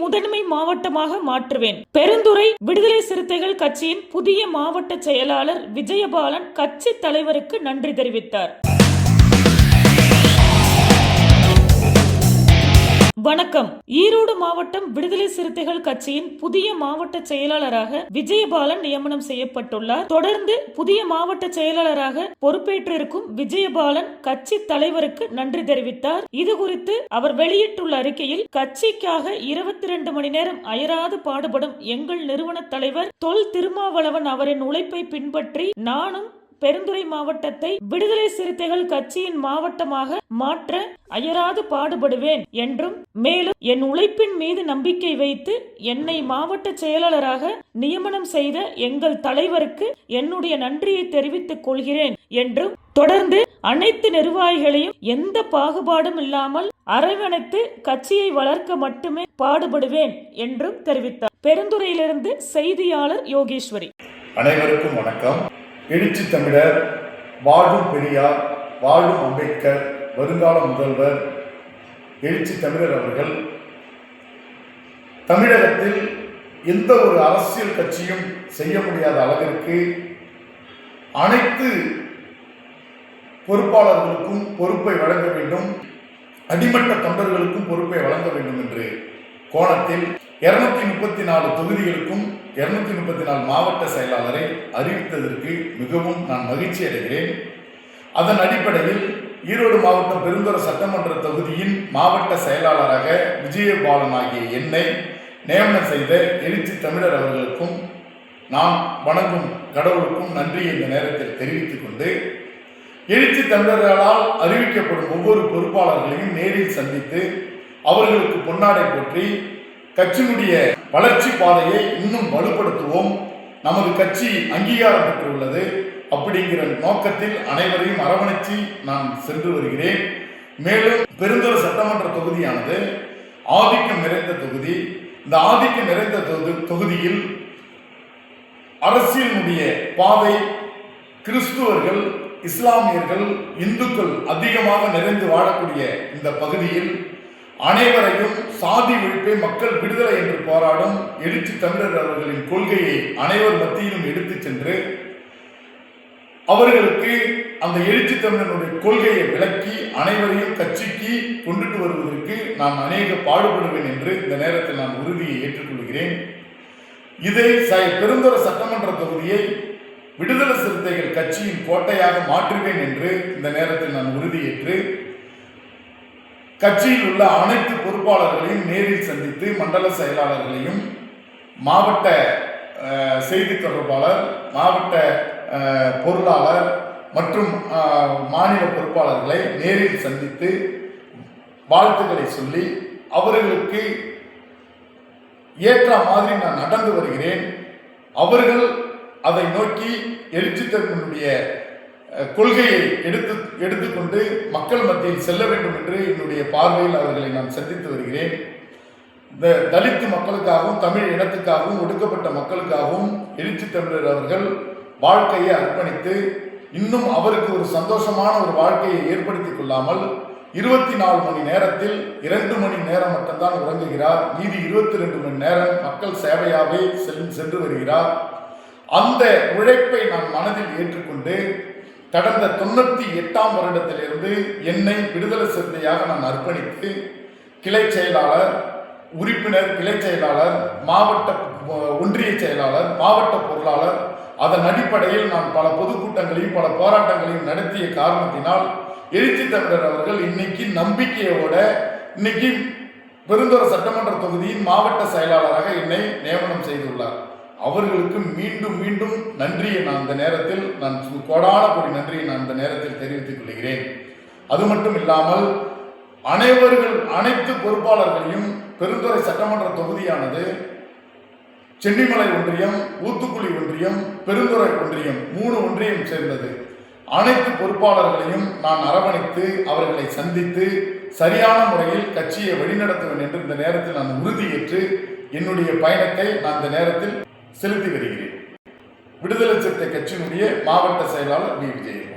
முதன்மை மாவட்டமாக மாற்றுவேன். பெருந்துறை விடுதலை சிறுத்தைகள் கட்சியின் புதிய மாவட்ட செயலாளர் விஜயபாலன் கட்சி தலைவருக்கு நன்றி தெரிவித்தார். வணக்கம். ஈரோடு மாவட்டம் விடுதலை சிறுத்தைகள் கட்சியின் புதிய மாவட்ட செயலாளராக விஜயபாலன் நியமனம் செய்யப்பட்டுள்ளார். தொடர்ந்து புதிய மாவட்ட செயலாளராக பொறுப்பேற்றிருக்கும் விஜயபாலன் கட்சி தலைவருக்கு நன்றி தெரிவித்தார். இது குறித்து அவர் வெளியிட்டுள்ள அறிக்கையில், கட்சிக்காக 22 மணி நேரம் அயராது பாடுபடும் எங்கள் நிறுவன தலைவர் தொல் திருமாவளவன் அவரின் உழைப்பை பின்பற்றி நானும் பெருந்துறை மாவட்டத்தை விடுதலை சிறுத்தைகள் கட்சியின் மாவட்டமாக மாற்ற அயராது பாடுபடுவேன் என்றும், மேலும் என் உழைப்பின் மீது நம்பிக்கை வைத்து என்னை மாவட்ட செயலாளராக நியமனம் செய்த எங்கள் தலைவருக்கு என்னுடைய நன்றியை தெரிவித்துக் கொள்கிறேன் என்றும், தொடர்ந்து அனைத்து நிர்வாகிகளையும் எந்த பாகுபாடும் இல்லாமல் அரவணைத்து கட்சியை வளர்க்க மட்டுமே பாடுபடுவேன் என்றும் தெரிவித்தார். பெருந்துறையிலிருந்து செய்தியாளர் யோகேஸ்வரி. அனைவருக்கும் வணக்கம். எழுச்சி தமிழர், வாழும் பெரியார், வாழும் அம்பேத்கர், வருங்கால முதல்வர் எழுச்சி தமிழர் அவர்கள் தமிழகத்தில் எந்த ஒரு அரசியல் கட்சியும் செய்ய முடியாத அளவிற்கு அனைத்து பொறுப்பாளர்களுக்கும் பொறுப்பை வழங்க வேண்டும், அடிமட்ட தொண்டர்களுக்கும் பொறுப்பை வழங்க வேண்டும் என்று கோணத்தில் 234 தொகுதிகளுக்கும் 234 மாவட்ட செயலாளரை அறிவித்ததற்கு மிகவும் நான் மகிழ்ச்சி அடைகிறேன். அதன் அடிப்படையில் ஈரோடு மாவட்டம் பெருந்துறை சட்டமன்ற தொகுதியின் மாவட்ட செயலாளராக விஜயபாலன் ஆகிய என்னை நியமனம் செய்த எழுச்சி தமிழர் அவர்களுக்கும் நான் வணங்கும் கடவுளுக்கும் நன்றியை இந்த நேரத்தில் தெரிவித்துக் கொண்டு, எழுச்சி தமிழர்களால் அறிவிக்கப்படும் ஒவ்வொரு பொறுப்பாளர்களையும் நேரில் சந்தித்து அவர்களுக்கு பொன்னாடை போற்றி கட்சியினுடைய வளர்ச்சி பாதையை இன்னும் வலுப்படுத்துவோம், நமது கட்சி அங்கீகாரம் பெற்றுள்ளது அப்படிங்கிற நோக்கத்தில் அனைவரையும் அரவணைச்சி நான் சென்று வருகிறேன். மேலும் பெருந்துறை சட்டமன்ற தொகுதியானது ஆதிக்கம் நிறைந்த தொகுதி. இந்த ஆதிக்கம் நிறைந்த தொகுதியில் அரசியலுடைய பாதை கிறிஸ்துவர்கள், இஸ்லாமியர்கள், இந்துக்கள் அதிகமாக நிறைந்து வாழக்கூடிய இந்த பகுதியில் அனைவரையும் சாதி ஒழிப்பை மக்கள் விடுதலை என்று போராடும் எழுச்சி தமிழர் அவர்களின் கொள்கையை அனைவர் மத்தியிலும் எடுத்துச் சென்று அவர்களுக்கு அந்த எழுச்சி தமிழனுடைய கொள்கையை விளக்கி அனைவரையும் கட்சிக்கு கொண்டுட்டு வருவதற்கு நான் அநேக பாடுபடுவேன் என்று இந்த நேரத்தில் நான் உறுதியை ஏற்றுக்கொள்கிறேன். இதை பெருந்துறை சட்டமன்ற தொகுதியை விடுதலை சிறுத்தைகள் கட்சியின் கோட்டையாக மாற்றுவேன் என்று இந்த நேரத்தில் நான் உறுதியேற்று கட்சியில் உள்ள அனைத்து பொறுப்பாளர்களையும் நேரில் சந்தித்து மண்டல செயலாளர்களையும் மாவட்ட செய்தி தொடர்பாளர், மாவட்ட பொருளாளர் மற்றும் மாநில பொறுப்பாளர்களை நேரில் சந்தித்து வாழ்த்துக்களை சொல்லி அவர்களுக்கு ஏற்ற மாதிரி நான் நடந்து வருகிறேன். அவர்கள் அதை நோக்கி எழுச்சி தமிழனுடைய கொள்கையை எடுத்துக்கொண்டு மக்கள் மத்தியில் செல்ல வேண்டும் என்று என்னுடைய பார்வையில் அவர்களை நான் சந்தித்து வருகிறேன். இந்த தலித்து மக்களுக்காகவும் தமிழ் இனத்துக்காகவும் ஒடுக்கப்பட்ட மக்களுக்காகவும் எழுச்சி தமிழர் அவர்கள் வாழ்க்கையை அர்ப்பணித்து இன்னும் அவருக்கு ஒரு சந்தோஷமான ஒரு வாழ்க்கையை ஏற்படுத்திக் கொள்ளாமல் 24 மணி நேரத்தில் 2 மணி நேரம் மட்டும்தான் உறங்குகிறார். மீதி 22 மணி நேரம் மக்கள் சேவையாகவே சென்று வருகிறார். அந்த உழைப்பை நான் மனதில் ஏற்றுக்கொண்டு கடந்த 98ஆம் வருடத்திலிருந்து என்னை விடுதலை சிறுத்தையாக நான் அர்ப்பணித்து கிளை செயலாளர், உறுப்பினர், கிளை செயலாளர், மாவட்ட ஒன்றிய செயலாளர், மாவட்ட பொருளாளர், அதன் அடிப்படையில் நான் பல பொதுக்கூட்டங்களையும் பல போராட்டங்களையும் நடத்திய காரணத்தினால் எழுச்சி தமிழர் அவர்கள் இன்னைக்கு நம்பிக்கையோட இன்னைக்கு பெருந்துறை சட்டமன்ற தொகுதியின் மாவட்ட செயலாளராக என்னை நியமனம் செய்துள்ளார். அவர்களுக்கு மீண்டும் மீண்டும் நன்றியை நான் இந்த நேரத்தில் கோடான கோடி நன்றியை நான் இந்த நேரத்தில் தெரிவித்துக் கொள்கிறேன். அது மட்டும் இல்லாமல் அனைத்து பொறுப்பாளர்களையும் பெருந்துறை சட்டமன்ற தொகுதியானது சென்னிமலை ஒன்றியம், ஊத்துக்குளி ஒன்றியம், பெருந்துறை ஒன்றியம் 3 ஒன்றியம் சேர்ந்தது. அனைத்து பொறுப்பாளர்களையும் நான் அரவணைத்து அவர்களை சந்தித்து சரியான முறையில் கட்சியை வழிநடத்துவேன் என்று இந்த நேரத்தில் நான் உறுதியேற்று என்னுடைய பயணத்தை நான் இந்த நேரத்தில் செலுத்தி வருகிறேன். விடுதலை சிறுத்தை கட்சியினுடைய மாவட்ட செயலாளர் வி. விஜயன்.